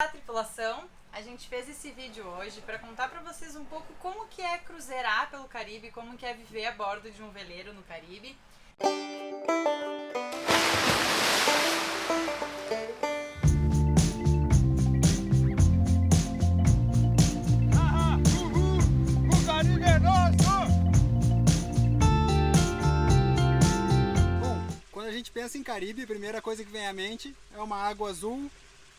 Olá, tripulação! A gente fez esse vídeo hoje para contar para vocês um pouco como que é cruzeirar pelo Caribe, como que é viver a bordo de um veleiro no Caribe. O Caribe é nosso! Bom, quando a gente pensa em Caribe, a primeira coisa que vem à mente é uma água azul,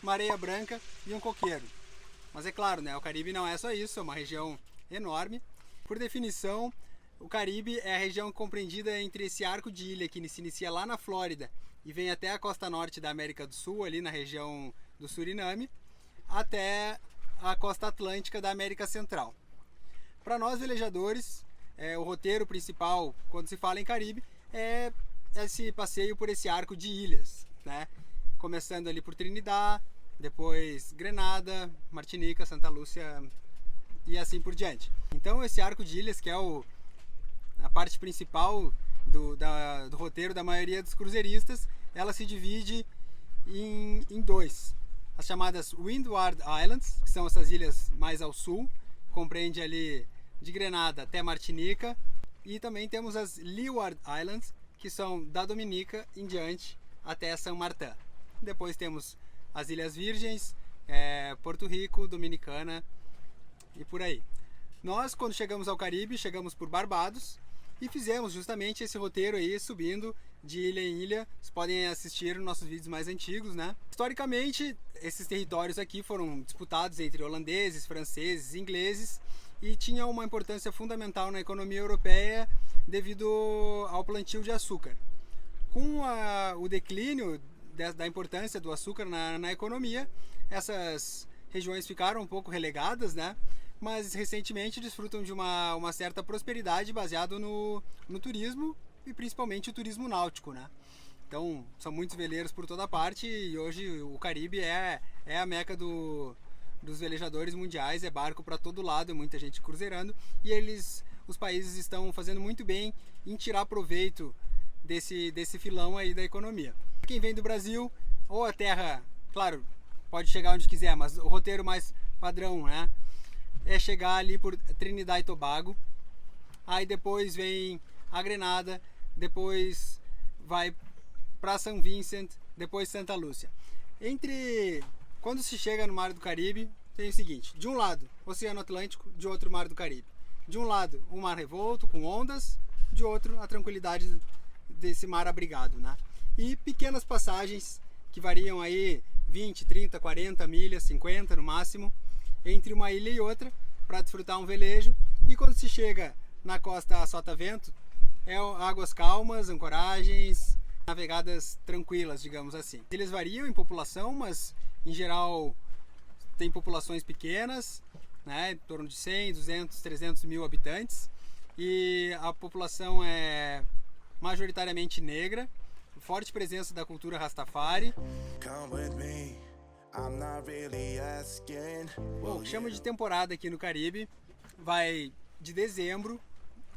uma areia branca e um coqueiro. Mas é claro, né? O Caribe não é só isso, é uma região enorme. Por definição, o Caribe é a região compreendida entre esse arco de ilha que se inicia lá na Flórida e vem até a costa norte da América do Sul, ali na região do Suriname, até a costa atlântica da América Central. Para nós velejadores, o roteiro principal, quando se fala em Caribe, é esse passeio por esse arco de ilhas, né? Começando ali por Trinidad, depois Grenada, Martinica, Santa Lúcia e assim por diante. Então esse arco de ilhas, que é a parte principal do roteiro da maioria dos cruzeiristas, ela se divide em dois. As chamadas Windward Islands, que são essas ilhas mais ao sul, compreende ali de Grenada até Martinica, e também temos as Leeward Islands, que são da Dominica em diante até São Martin. Depois temos as Ilhas Virgens, Porto Rico, Dominicana e por aí. Nós, quando chegamos ao Caribe, chegamos por Barbados e fizemos justamente esse roteiro aí, subindo de ilha em ilha. Vocês podem assistir nos nossos vídeos mais antigos, né? Historicamente, esses territórios aqui foram disputados entre holandeses, franceses, ingleses e tinham uma importância fundamental na economia europeia devido ao plantio de açúcar. Com o declínio da importância do açúcar na economia, essas regiões ficaram um pouco relegadas, né? Mas recentemente desfrutam de uma certa prosperidade baseado no turismo e principalmente o turismo náutico, né? Então são muitos veleiros por toda parte e hoje o Caribe é a meca dos velejadores mundiais, é barco para todo lado, é muita gente cruzeirando e os países estão fazendo muito bem em tirar proveito desse filão aí da economia. Quem vem do Brasil, ou a terra, claro, pode chegar onde quiser, mas o roteiro mais padrão, né, é chegar ali por Trinidad e Tobago, aí depois vem a Grenada, depois vai para São Vicente, depois Santa Lúcia. Quando se chega no Mar do Caribe, tem o seguinte: de um lado, Oceano Atlântico, de outro, Mar do Caribe. De um lado, um mar revolto, com ondas, de outro, a tranquilidade desse mar abrigado, né? E pequenas passagens que variam aí 20, 30, 40 milhas, 50 no máximo, entre uma ilha e outra, para desfrutar um velejo. E quando se chega na costa sotavento, águas calmas, ancoragens, navegadas tranquilas, digamos assim. Eles variam em população, mas em geral tem populações pequenas, né, em torno de 100, 200, 300 mil habitantes, e a população é majoritariamente negra, forte presença da cultura Rastafari. Bom, chama de temporada aqui no Caribe, vai de dezembro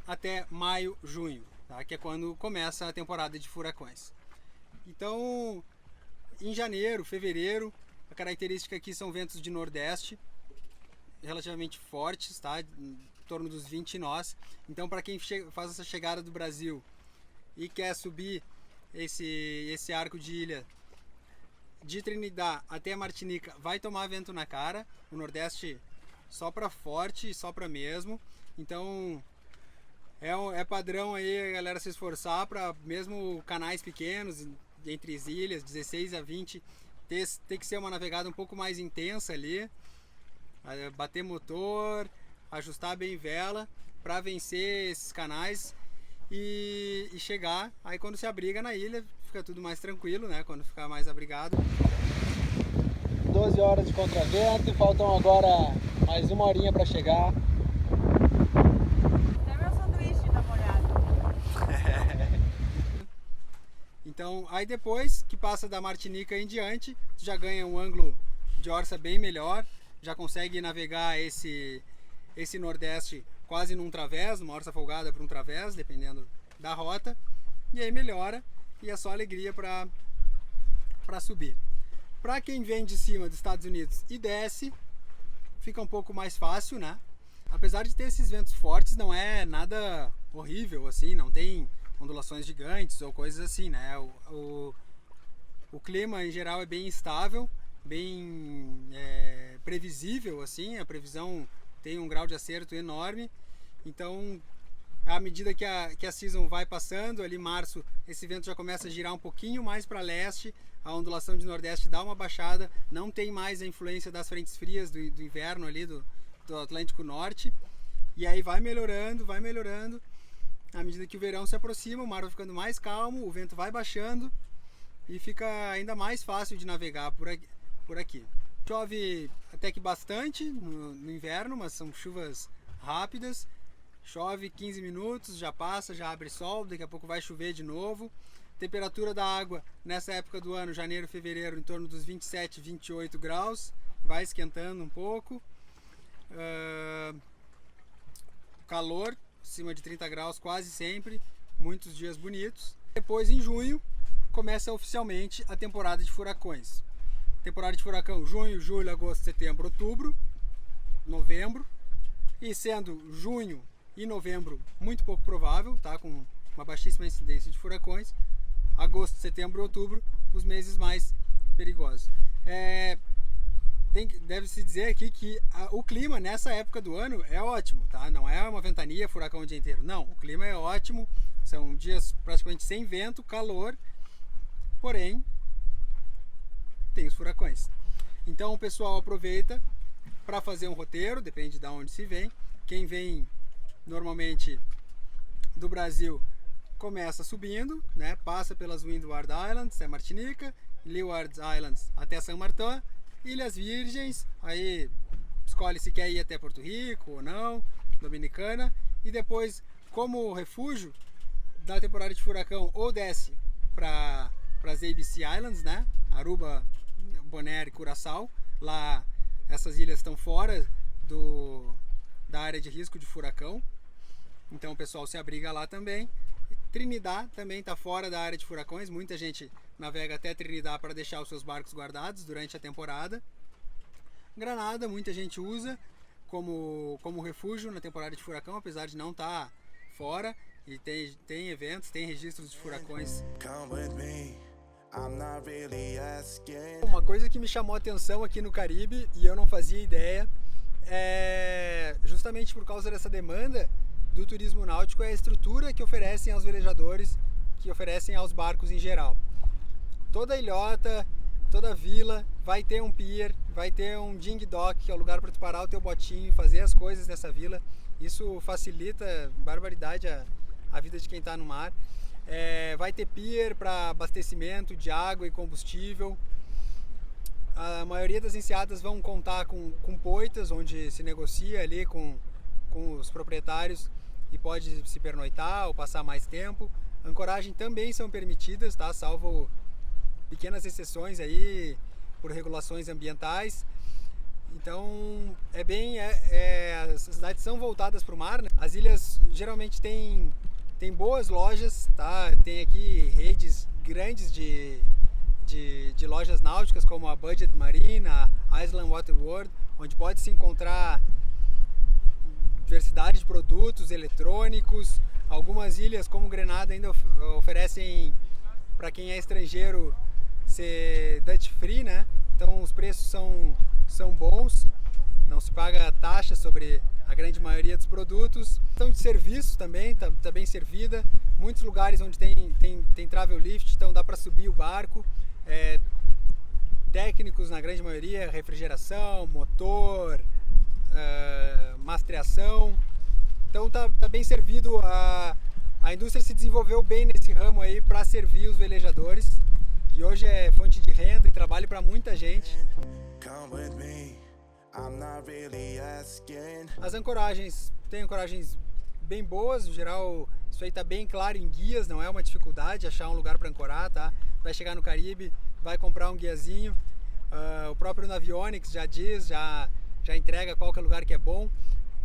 até maio, junho, tá? Que é quando começa a temporada de furacões. Então, em janeiro, fevereiro, a característica aqui são ventos de nordeste, relativamente fortes, tá? Em torno dos 20 nós. Então, para quem faz essa chegada do Brasil e quer subir esse arco de ilha de Trinidad até Martinica, vai tomar vento na cara. O nordeste sopra forte, sopra mesmo. Então é padrão aí a galera se esforçar para, mesmo canais pequenos entre as ilhas, 16 a 20, ter que ser uma navegada um pouco mais intensa ali, bater motor, ajustar bem vela para vencer esses canais e chegar. Aí quando se abriga na ilha fica tudo mais tranquilo, né? Quando ficar mais abrigado. 12 horas de contravento, faltam agora mais uma horinha para chegar. Até meu sanduíche tá molhado. Então aí depois que passa da Martinica em diante, já ganha um ângulo de orça bem melhor, já consegue navegar esse nordeste quase num través, uma orça folgada para um través, dependendo da rota, e aí melhora e é só alegria para subir. Para quem vem de cima dos Estados Unidos e desce, fica um pouco mais fácil, né? Apesar de ter esses ventos fortes, não é nada horrível, assim, não tem ondulações gigantes ou coisas assim, né? O clima em geral é bem estável, bem previsível, assim, a previsão tem um grau de acerto enorme. Então, à medida que a season vai passando, ali em março, esse vento já começa a girar um pouquinho mais para leste, a ondulação de nordeste dá uma baixada, não tem mais a influência das frentes frias do inverno ali do Atlântico Norte, e aí vai melhorando, à medida que o verão se aproxima, o mar vai ficando mais calmo, o vento vai baixando e fica ainda mais fácil de navegar por aqui. Chove até que bastante no inverno, mas são chuvas rápidas. Chove 15 minutos, já passa, já abre sol, daqui a pouco vai chover de novo. Temperatura da água nessa época do ano, janeiro, fevereiro, em torno dos 27, 28 graus. Vai esquentando um pouco. Calor, acima de 30 graus quase sempre. Muitos dias bonitos. Depois, em junho, começa oficialmente a temporada de furacões. Temporada de furacão junho, julho, agosto, setembro, outubro, novembro. E sendo junho e novembro muito pouco provável, tá? Com uma baixíssima incidência de furacões. Agosto, setembro e outubro, os meses mais perigosos. Deve-se dizer aqui que o clima nessa época do ano é ótimo, tá? Não é uma ventania, furacão o dia inteiro. Não, o clima é ótimo, são dias praticamente sem vento, calor, porém tem os furacões. Então o pessoal aproveita para fazer um roteiro, depende de onde se vem. Quem vem normalmente do Brasil começa subindo, né? Passa pelas Windward Islands, é Martinica, Leeward Islands até São Martin, Ilhas Virgens, aí escolhe se quer ir até Porto Rico ou não, Dominicana, e depois, como refúgio da temporada de furacão, ou desce para as ABC Islands, né? Aruba, Bonaire e Curaçao. Lá essas ilhas estão fora da área de risco de furacão, então o pessoal se abriga lá também. Trinidad também está fora da área de furacões, muita gente navega até Trinidad para deixar os seus barcos guardados durante a temporada. Granada muita gente usa como refúgio na temporada de furacão, apesar de não estar fora, e tem eventos, tem registros de furacões. Uma coisa que me chamou a atenção aqui no Caribe e eu não fazia ideia, justamente por causa dessa demanda do turismo náutico, é a estrutura que oferecem aos velejadores, que oferecem aos barcos em geral. Toda ilhota, toda vila vai ter um pier, vai ter um dinghy dock, que é o lugar para tu parar o teu botinho e fazer as coisas nessa vila. Isso facilita barbaridade a vida de quem está no mar. Vai ter pier para abastecimento de água e combustível. A maioria das enseadas vão contar com poitas, onde se negocia ali com os proprietários e pode se pernoitar ou passar mais tempo. Ancoragem também são permitidas, tá? Salvo pequenas exceções aí por regulações ambientais. Então as cidades são voltadas para o mar, né? As ilhas geralmente têm boas lojas, tá? Tem aqui redes grandes de lojas náuticas, como a Budget Marine, a Island Water World, onde pode se encontrar diversidade de produtos eletrônicos. Algumas ilhas, como Grenada, ainda oferecem para quem é estrangeiro ser Dutch Free, né? Então os preços são bons, não se paga taxa sobre a grande maioria dos produtos. Então de serviços também, tá bem servida. Muitos lugares onde tem travel lift, então dá para subir o barco. Técnicos na grande maioria, refrigeração, motor, mastreação. Então tá bem servido. A indústria se desenvolveu bem nesse ramo aí para servir os velejadores. E hoje é fonte de renda e trabalho para muita gente. As ancoragens, tem ancoragens bem boas, no geral isso aí tá bem claro em guias, não é uma dificuldade achar um lugar para ancorar, tá? Vai chegar no Caribe, vai comprar um guiazinho, o próprio Navionics já diz, já entrega qual que é o lugar que é bom.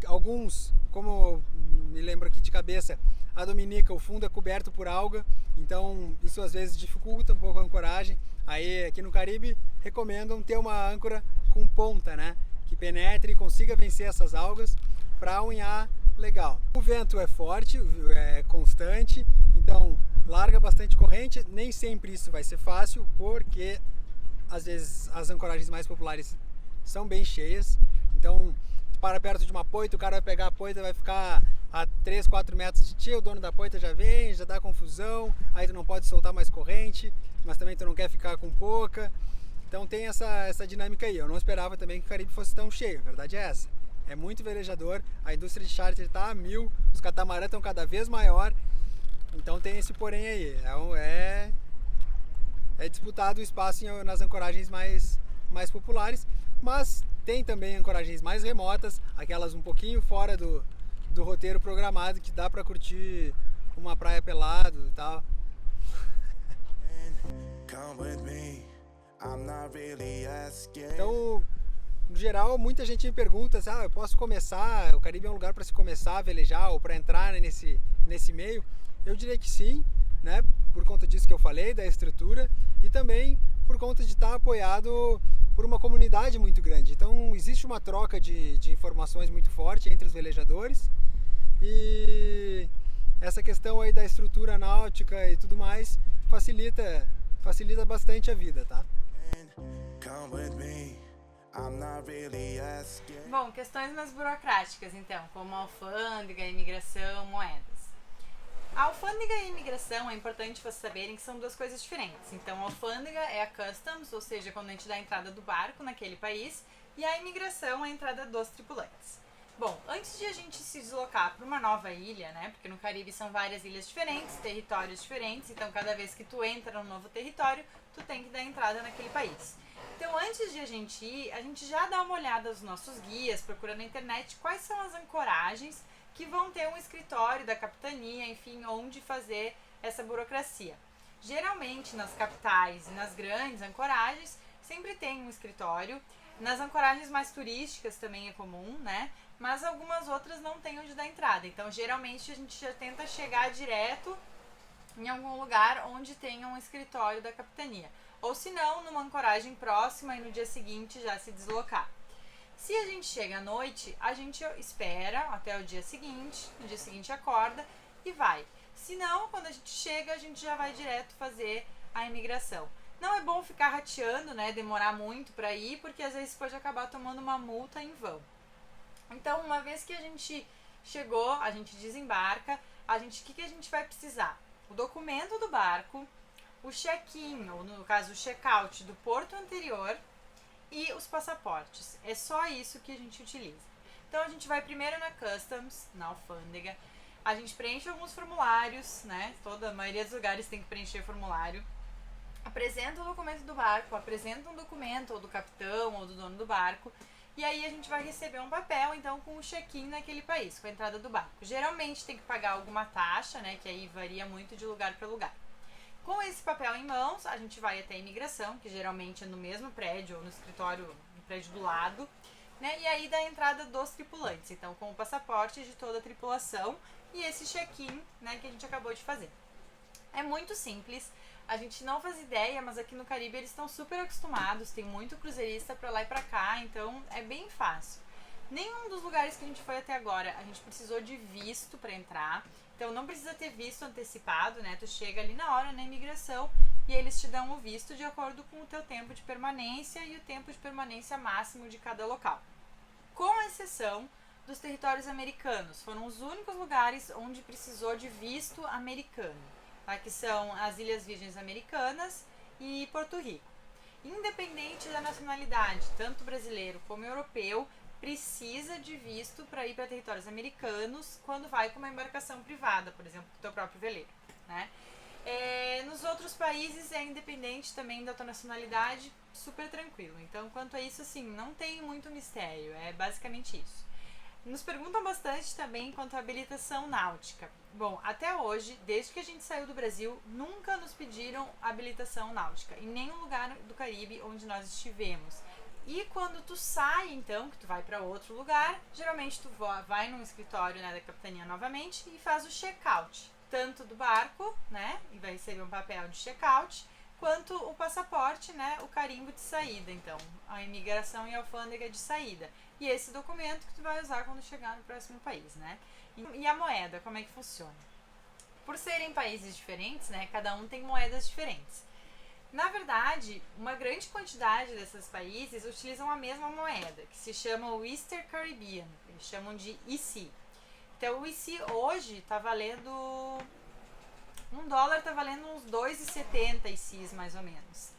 Alguns, como me lembro aqui de cabeça, a Dominica o fundo é coberto por alga, então isso às vezes dificulta um pouco a ancoragem. Aí aqui no Caribe recomendam ter uma âncora com ponta, né? Que penetre e consiga vencer essas algas para unhar legal. O vento é forte, é constante, então larga bastante corrente. Nem sempre isso vai ser fácil, porque às vezes as ancoragens mais populares são bem cheias. Então tu para perto de uma poita, o cara vai pegar a poita, vai ficar a 3, 4 metros de ti, o dono da poita já vem, já dá confusão, aí tu não pode soltar mais corrente, mas também tu não quer ficar com pouca. Então tem essa dinâmica aí. Eu não esperava também que o Caribe fosse tão cheio, a verdade é essa. É muito velejador, a indústria de charter está a 1000, os catamarãs estão cada vez maior, então tem esse porém aí. É disputado o espaço nas ancoragens mais populares, mas tem também ancoragens mais remotas, aquelas um pouquinho fora do roteiro programado, que dá para curtir uma praia pelado e tal. Então, no geral, muita gente me pergunta se eu posso começar, o Caribe é um lugar para se começar a velejar ou para entrar nesse meio. Eu diria que sim, né? Por conta disso que eu falei, da estrutura, e também por conta de estar apoiado por uma comunidade muito grande. Então existe uma troca de informações muito forte entre os velejadores, e essa questão aí da estrutura náutica e tudo mais facilita bastante a vida, tá? Bom, questões mais burocráticas então, como alfândega, imigração, moedas. A alfândega e a imigração é importante vocês saberem que são duas coisas diferentes. Então a alfândega é a customs, ou seja, quando a gente dá a entrada do barco naquele país, e a imigração é a entrada dos tripulantes. Bom, antes de a gente se deslocar para uma nova ilha, né, porque no Caribe são várias ilhas diferentes, territórios diferentes, então cada vez que tu entra num novo território, tu tem que dar entrada naquele país. Então antes de a gente ir, a gente já dá uma olhada nos nossos guias, procura na internet quais são as ancoragens que vão ter um escritório da capitania, enfim, onde fazer essa burocracia. Geralmente nas capitais e nas grandes ancoragens sempre tem um escritório. Nas ancoragens mais turísticas também é comum, né? Mas algumas outras não tem onde dar entrada. Então geralmente a gente já tenta chegar direto em algum lugar onde tenha um escritório da capitania. Ou se não, numa ancoragem próxima e no dia seguinte já se deslocar. Se a gente chega à noite, a gente espera até o dia seguinte, no dia seguinte acorda e vai. Se não, quando a gente chega, a gente já vai direto fazer a imigração. Não é bom ficar rateando, né, demorar muito para ir, porque às vezes pode acabar tomando uma multa em vão. Então, uma vez que a gente chegou, a gente desembarca, o que a gente vai precisar? O documento do barco, o check-in, ou no caso o check-out do porto anterior, e os passaportes. É só isso que a gente utiliza. Então a gente vai primeiro na Customs, na alfândega, a gente preenche alguns formulários, né? A maioria dos lugares tem que preencher formulário. Apresenta o documento do barco, apresenta um documento ou do capitão ou do dono do barco, e aí a gente vai receber um papel, então, com o check-in naquele país, com a entrada do barco. Geralmente tem que pagar alguma taxa, né? Que aí varia muito de lugar para lugar. Com esse papel em mãos, a gente vai até a imigração, que geralmente é no mesmo prédio ou no escritório, no prédio do lado, né? E aí dá a entrada dos tripulantes, então com o passaporte de toda a tripulação e esse check-in, né, que a gente acabou de fazer. É muito simples, a gente não faz ideia, mas aqui no Caribe eles estão super acostumados, tem muito cruzeirista pra lá e pra cá, então é bem fácil. Nenhum dos lugares que a gente foi até agora, a gente precisou de visto para entrar. Então não precisa ter visto antecipado, né? Tu chega ali na hora na imigração e eles te dão o visto de acordo com o teu tempo de permanência e o tempo de permanência máximo de cada local. Com exceção dos territórios americanos, foram os únicos lugares onde precisou de visto americano, tá? Que são as Ilhas Virgens Americanas e Porto Rico. Independente da nacionalidade, tanto brasileiro como europeu, precisa de visto para ir para territórios americanos quando vai com uma embarcação privada, por exemplo, com o teu próprio veleiro, né? Nos outros países é independente também da tua nacionalidade, super tranquilo. Então, quanto a isso, assim, não tem muito mistério, é basicamente isso. Nos perguntam bastante também quanto à habilitação náutica. Bom, até hoje, desde que a gente saiu do Brasil, nunca nos pediram habilitação náutica, em nenhum lugar do Caribe onde nós estivemos. E quando tu sai, então, que tu vai para outro lugar, geralmente tu vai num escritório, né, da capitania novamente e faz o check-out, tanto do barco, né, e vai receber um papel de check-out, quanto o passaporte, né, o carimbo de saída, então, a imigração e a alfândega de saída. E esse documento que tu vai usar quando chegar no próximo país, né? E a moeda, como é que funciona? Por serem países diferentes, né, cada um tem moedas diferentes. Na verdade, uma grande quantidade desses países utilizam a mesma moeda, que se chama o Eastern Caribbean, eles chamam de EC. Então o EC hoje está valendo, $1 está valendo uns 2,70 ECs mais ou menos.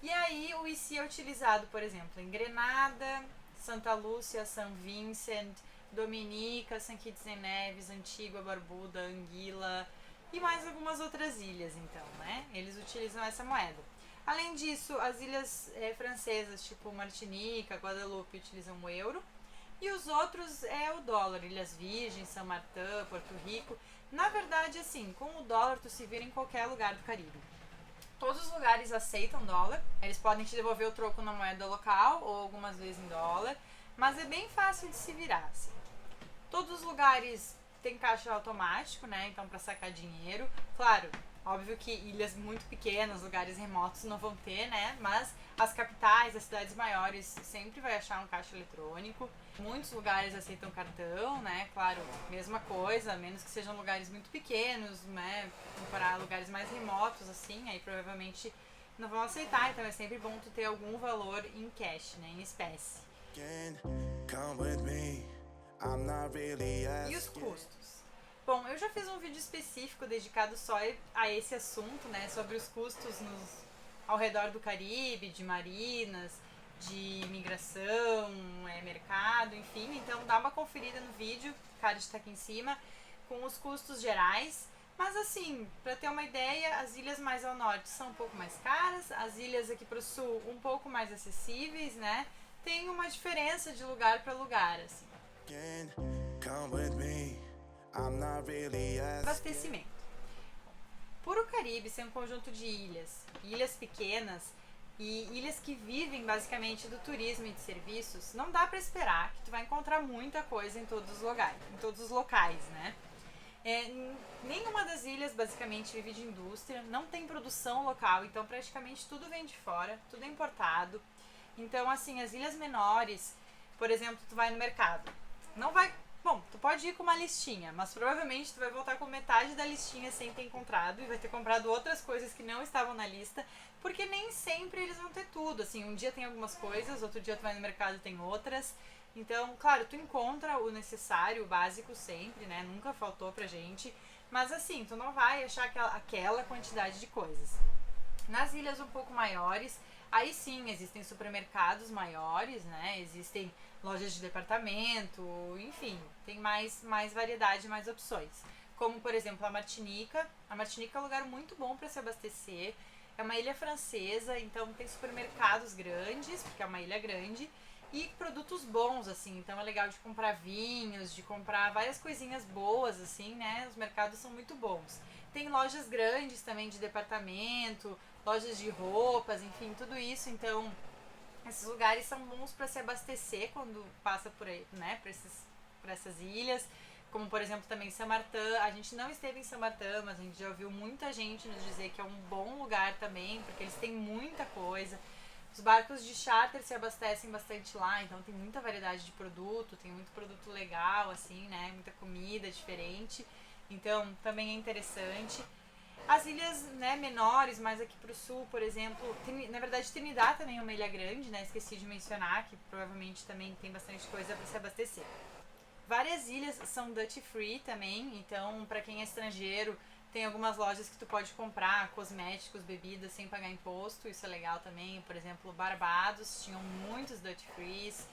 E aí o EC é utilizado, por exemplo, em Grenada, Santa Lúcia, São Vincent, Dominica, São Kitts e Nevis, Antigua, Barbuda, Anguila e mais algumas outras ilhas, então, né? Eles utilizam essa moeda. Além disso, as ilhas francesas, tipo Martinica, Guadalupe, utilizam o euro. E os outros é o dólar, Ilhas Virgens, São Martin, Porto Rico. Na verdade, assim, com o dólar tu se vira em qualquer lugar do Caribe. Todos os lugares aceitam dólar, eles podem te devolver o troco na moeda local ou algumas vezes em dólar, mas é bem fácil de se virar, assim. Todos os lugares têm caixa automático, né, então para sacar dinheiro. Claro, óbvio que ilhas muito pequenas, lugares remotos não vão ter, né, mas as capitais, as cidades maiores sempre vai achar um caixa eletrônico. Muitos lugares aceitam cartão, né, claro, mesma coisa, a menos que sejam lugares muito pequenos, né, para lugares mais remotos, assim, aí provavelmente não vão aceitar, então é sempre bom tu ter algum valor em cash, né, em espécie. E os custos? Bom, eu já fiz um vídeo específico dedicado só a esse assunto, né, sobre os custos ao redor do Caribe, de marinas, de imigração, mercado, enfim. Então dá uma conferida no vídeo, o card está aqui em cima, com os custos gerais. Mas assim, para ter uma ideia, as ilhas mais ao norte são um pouco mais caras, as ilhas aqui para o sul um pouco mais acessíveis, né? Tem uma diferença de lugar para lugar, assim. Abastecimento. Por o Caribe ser um conjunto de ilhas pequenas e ilhas que vivem basicamente do turismo e de serviços, não dá para esperar que tu vai encontrar muita coisa em todos os locais, né? Nenhuma das ilhas basicamente vive de indústria, não tem produção local, então praticamente tudo vem de fora, tudo é importado. Então, assim, as ilhas menores, por exemplo, tu vai no mercado, não vai... Bom, tu pode ir com uma listinha, mas provavelmente tu vai voltar com metade da listinha sem ter encontrado e vai ter comprado outras coisas que não estavam na lista, porque nem sempre eles vão ter tudo, assim, um dia tem algumas coisas, outro dia tu vai no mercado e tem outras. Então, claro, tu encontra o necessário, o básico sempre, né, nunca faltou pra gente, mas assim, tu não vai achar aquela quantidade de coisas. Nas ilhas um pouco maiores, aí sim, existem supermercados maiores, né, existem lojas de departamento, enfim, tem mais variedade, mais opções. Como, por exemplo, a Martinica. A Martinica é um lugar muito bom para se abastecer. É uma ilha francesa, então tem supermercados grandes, porque é uma ilha grande, e produtos bons, assim. Então é legal de comprar vinhos, de comprar várias coisinhas boas, assim, né? Os mercados são muito bons. Tem lojas grandes também de departamento, lojas de roupas, enfim, tudo isso. Então, esses lugares são bons para se abastecer quando passa por aí, né, para essas ilhas, como por exemplo também São Martin. A gente não esteve em São Martin, mas a gente já ouviu muita gente nos dizer que é um bom lugar também, porque eles têm muita coisa. Os barcos de charter se abastecem bastante lá, então tem muita variedade de produto, tem muito produto legal, assim, né, muita comida diferente, então também é interessante. As ilhas, né, menores, mais aqui pro sul, por exemplo, na verdade Trinidad também é uma ilha grande, né, esqueci de mencionar, que provavelmente também tem bastante coisa para se abastecer. Várias ilhas são duty free também, então para quem é estrangeiro, tem algumas lojas que tu pode comprar cosméticos, bebidas sem pagar imposto, isso é legal também. Por exemplo, Barbados tinham muitos duty frees,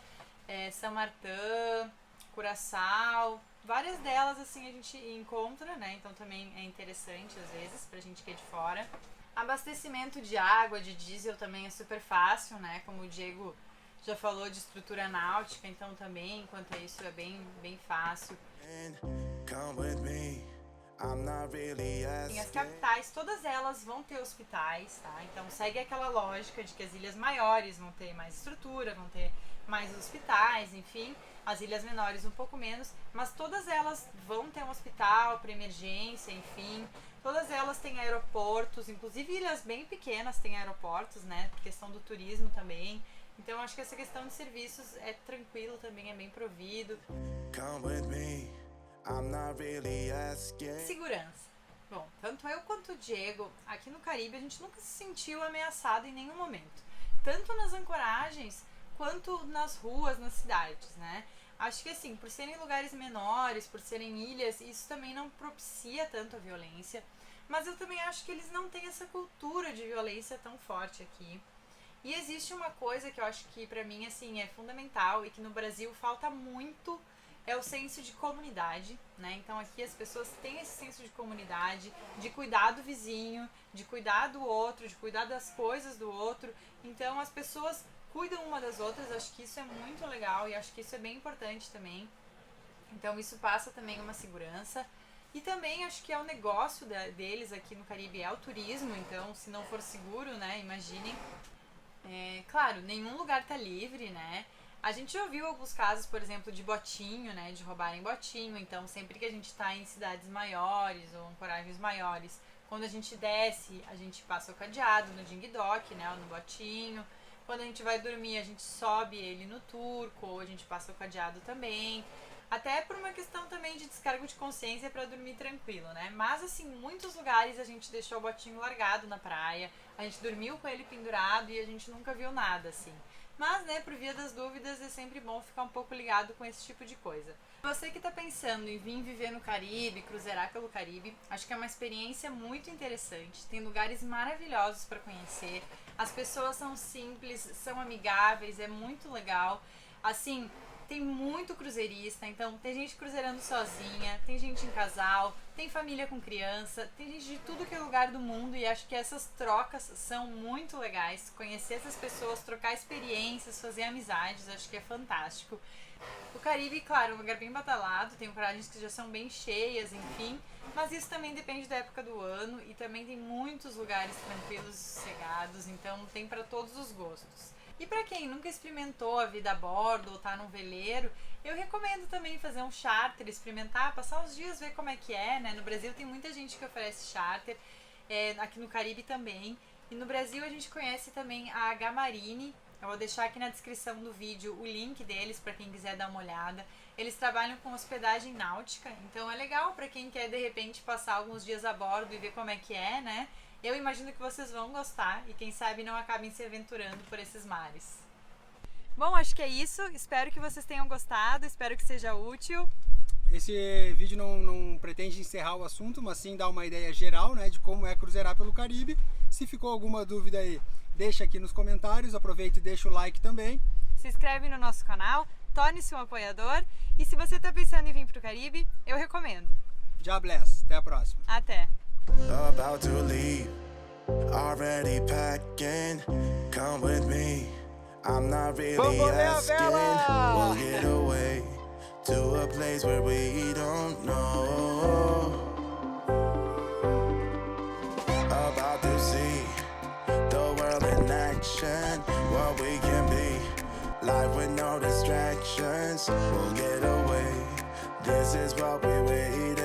São Martin, Curaçao, várias delas assim a gente encontra, né? Então também é interessante às vezes pra gente que é de fora. Abastecimento de água, de diesel também é super fácil, né? Como o Diego já falou de estrutura náutica, então também, enquanto isso, é bem fácil. As capitais, todas elas vão ter hospitais, tá? Então segue aquela lógica de que as ilhas maiores vão ter mais estrutura, vão ter mais hospitais, enfim. As ilhas menores um pouco menos, mas todas elas vão ter um hospital para emergência, enfim. Todas elas têm aeroportos, inclusive ilhas bem pequenas têm aeroportos, né? Por questão do turismo também. Então acho que essa questão de serviços é tranquilo também, é bem provido. Segurança. Bom, tanto eu quanto o Diego, aqui no Caribe, a gente nunca se sentiu ameaçado em nenhum momento. Tanto nas ancoragens, quanto nas ruas, nas cidades, né? Acho que assim, por serem lugares menores, por serem ilhas, isso também não propicia tanto a violência. Mas eu também acho que eles não têm essa cultura de violência tão forte aqui. E existe uma coisa que eu acho que pra mim assim é fundamental e que no Brasil falta muito, é o senso de comunidade, né? Então aqui as pessoas têm esse senso de comunidade, de cuidar do vizinho, de cuidar do outro, de cuidar das coisas do outro. Então as pessoas cuidam uma das outras, acho que isso é muito legal e acho que isso é bem importante também. Então isso passa também uma segurança. E também acho que é o negócio deles aqui no Caribe, é o turismo, então se não for seguro, né, imaginem. Claro, nenhum lugar tá livre, né? A gente já ouviu alguns casos, por exemplo, de botinho, né, de roubarem botinho, então sempre que a gente tá em cidades maiores ou ancoragens maiores, quando a gente desce, a gente passa o cadeado no ding dock, né, ou no botinho. Quando a gente vai dormir, a gente sobe ele no turco, ou a gente passa o cadeado também. Até por uma questão também de descargo de consciência para dormir tranquilo, né? Mas assim, em muitos lugares a gente deixou o botinho largado na praia, a gente dormiu com ele pendurado e a gente nunca viu nada, assim. Mas, né, por via das dúvidas, é sempre bom ficar um pouco ligado com esse tipo de coisa. Você que está pensando em vir viver no Caribe, cruzeirar pelo Caribe, acho que é uma experiência muito interessante. Tem lugares maravilhosos para conhecer. As pessoas são simples, são amigáveis, é muito legal. Assim, tem muito cruzeirista, então tem gente cruzeirando sozinha, tem gente em casal, tem família com criança, tem gente de tudo que é lugar do mundo e acho que essas trocas são muito legais. Conhecer essas pessoas, trocar experiências, fazer amizades, acho que é fantástico. O Caribe, claro, é um lugar bem badalado, tem ancoragens que já são bem cheias, enfim, mas isso também depende da época do ano e também tem muitos lugares tranquilos e sossegados, então tem para todos os gostos. E para quem nunca experimentou a vida a bordo ou tá num veleiro, eu recomendo também fazer um charter, experimentar, passar uns dias, ver como é que é, né? No Brasil tem muita gente que oferece charter, aqui no Caribe também. E no Brasil a gente conhece também a H-Marine. Eu vou deixar aqui na descrição do vídeo o link deles para quem quiser dar uma olhada. Eles trabalham com hospedagem náutica, então é legal para quem quer de repente passar alguns dias a bordo e ver como é que é, né? Eu imagino que vocês vão gostar e quem sabe não acabem se aventurando por esses mares. Bom, acho que é isso. Espero que vocês tenham gostado, espero que seja útil. Esse vídeo não pretende encerrar o assunto, mas sim dar uma ideia geral, né, de como é cruzeirar pelo Caribe. Se ficou alguma dúvida aí, deixa aqui nos comentários, aproveita e deixa o like também. Se inscreve no nosso canal, torne-se um apoiador e se você está pensando em vir para o Caribe, eu recomendo. God bless, até a próxima. Até! About to leave, already packing. Come with me, I'm not really asking. We'll get away to a place where we don't know. About to see the world in action, what we can be, life with no distractions. We'll get away, this is what we wait